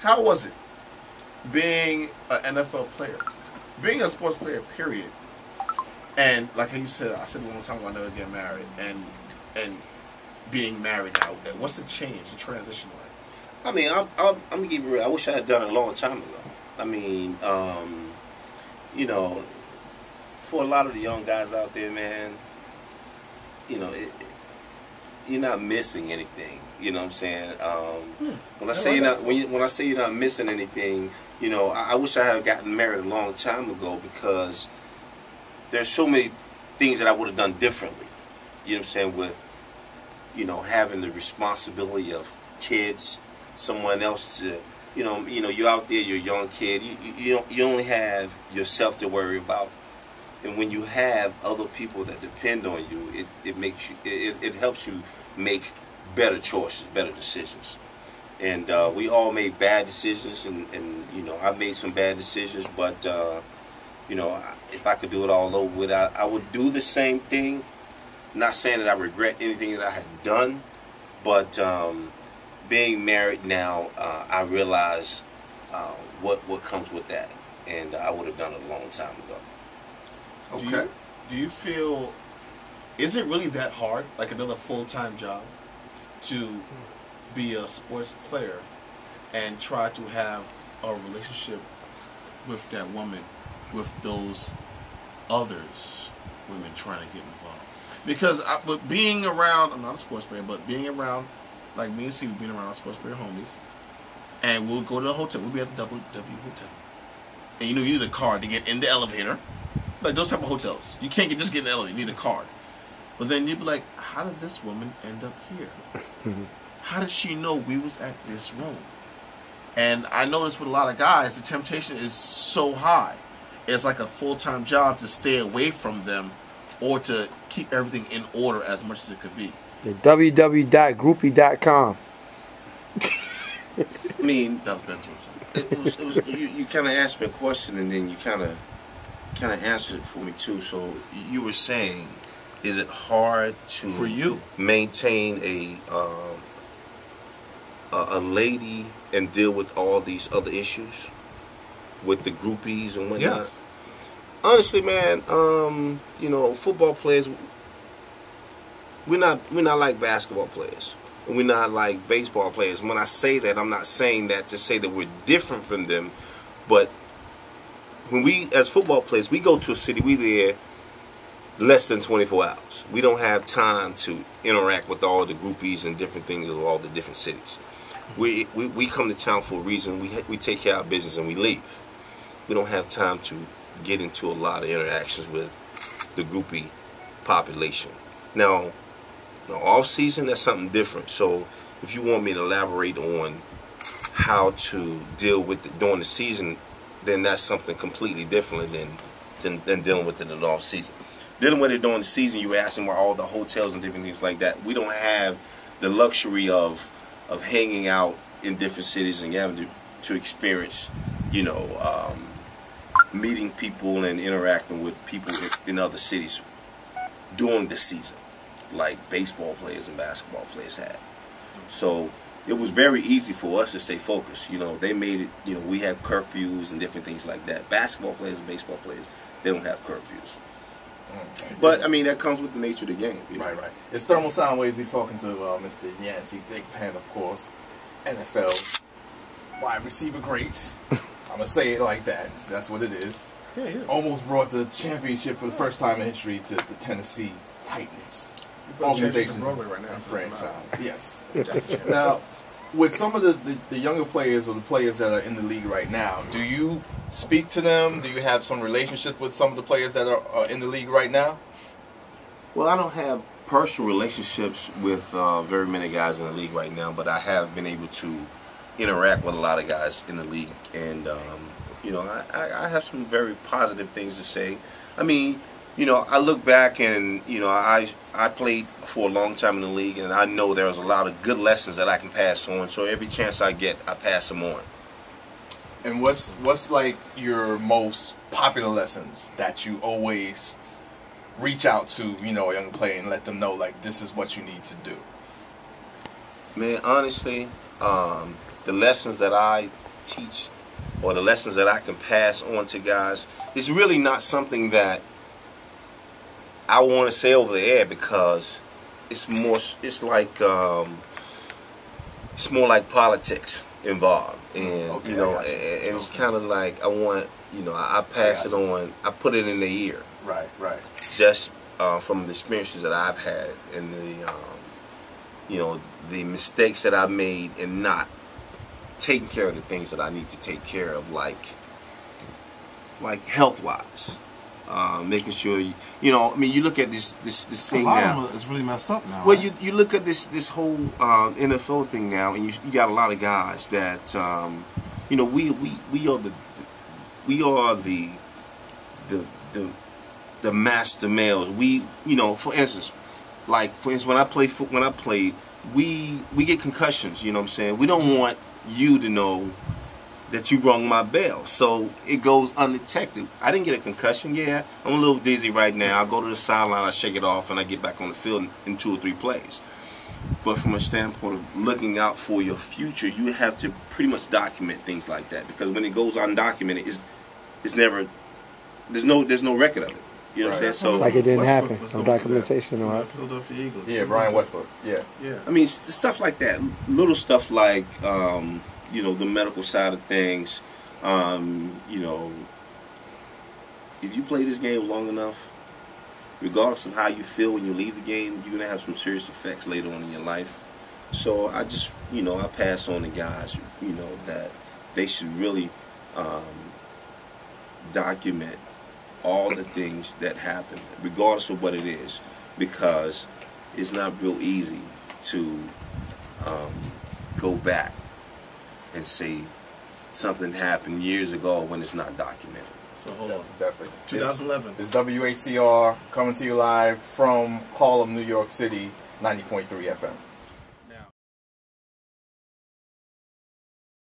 how was it being an NFL player, being a sports player, period? And like how you said, I said a long time ago, I never get married, and being married now, what's the change, the transition like? I mean, I'm gonna keep it real. I wish I had done it a long time ago. I mean, you know, for a lot of the young guys out there, man, you know, you're not missing anything. You know what I'm saying? When I say when I say you're not missing anything, you know, I wish I had gotten married a long time ago, because there's so many things that I would have done differently. You know what I'm saying? With, you know, having the responsibility of kids, someone else to, you know, you're out there, you're a young kid, you only have yourself to worry about. And when you have other people that depend on you, it makes you, it helps you make better choices, better decisions. And we all made bad decisions, and you know, I made some bad decisions, but you know, if I could do it all over with, I would do the same thing. Not saying that I regret anything that I had done, but being married now, I realize what comes with that, and I would have done it a long time ago. Okay. Do you feel, is it really that hard, like another full-time job, to be a sports player and try to have a relationship with that woman, with those others women trying to get involved? Because but being around, I'm not a sports player, but being around, like me and Steve, being around our sports player homies, and we'll go to the hotel. We'll be at the WW Hotel, and you know, you need a card to get in the elevator. Like those type of hotels, you can't just get in the elevator. You need a card. But then you'd be like, how did this woman end up here? How did she know we was at this room? And I noticed with a lot of guys, the temptation is so high. It's like a full-time job to stay away from them, or to keep everything in order as much as it could be. The www.groupie.com. I mean, that was Ben's website. It was you kind of asked me a question, and then you kind of answered it for me too. So you were saying, is it hard to for you maintain a lady and deal with all these other issues with the groupies and whatnot? Yes. Honestly, man, you know, football players, we're not like basketball players. We're not like baseball players. When I say that, I'm not saying that to say that we're different from them, but when we, as football players, we go to a city, we there less than 24 hours. We don't have time to interact with all the groupies and different things of all the different cities. We come to town for a reason. We take care of our business and we leave. We don't have time to get into a lot of interactions with the groupie population. Now, off season, that's something different. So if you want me to elaborate on how to deal with it during the season, then that's something completely different than dealing with it in the off season. Dealing with it during the season, you were asking about all the hotels and different things like that. We don't have the luxury of hanging out in different cities and having to experience, you know, meeting people and interacting with people in other cities during the season, like baseball players and basketball players had. So it was very easy for us to stay focused. You know, they made it, you know, we had curfews and different things like that. Basketball players and baseball players, they don't have curfews. But, I mean, that comes with the nature of the game. You know? Right. It's Thermal Soundwaves. We're talking to Mr. Yancey Thigpen, of course. NFL wide receiver great. I'm going to say it like that. That's what it is. Yeah, he is. Almost brought the championship for the first time in history to the Tennessee Titans. Organization right now, and franchise. Yes. That's a Now, with some of the younger players or the players that are in the league right now, do you speak to them? Do you have some relationship with some of the players that are in the league right now? Well, I don't have personal relationships with very many guys in the league right now, but I have been able to interact with a lot of guys in the league, and you know, I have some very positive things to say. I mean, you know, I look back and, you know, I played for a long time in the league, and I know there's a lot of good lessons that I can pass on. So every chance I get, I pass them on. And what's like your most popular lessons that you always reach out to, you know, a young player and let them know, like, this is what you need to do? Man, honestly, the lessons that I teach or the lessons that I can pass on to guys, it's really not something that I want to say over the air, because it's more like politics involved, and you know, and it's kind of like I want, you know, I pass it on, I put it in their ear, right, just from the experiences that I've had and the you know, the mistakes that I made in not taking care of the things that I need to take care of, like health-wise, making sure you know. I mean, you look at this thing now. It's really messed up now. Well, right? you look at this whole NFL thing now, and you got a lot of guys that you know, we are the master males. We, you know, for instance, when I played, we get concussions. You know what I'm saying? We don't want you to know that you rung my bell, so it goes undetected. I didn't get a concussion. Yeah, I'm a little dizzy right now. I go to the sideline, I shake it off, and I get back on the field in 2 or 3 plays. But from a standpoint of looking out for your future, you have to pretty much document things like that, because when it goes undocumented, it's never, there's no record of it. You know what I'm saying? So it's like it didn't happen. Westbrook No documentation on it. Philadelphia Eagles. Yeah, Brian Westbrook. Yeah. I mean, stuff like that, little stuff like you know, the medical side of things. You know, if you play this game long enough, regardless of how you feel when you leave the game, you're gonna have some serious effects later on in your life. So I just, you know, I pass on to guys, you know, that they should really document all the things that happen, regardless of what it is, because it's not real easy to go back and say something happened years ago when it's not documented. So hold on. Definitely. 2011. It's WHCR coming to you live from Harlem, New York City, 90.3 FM.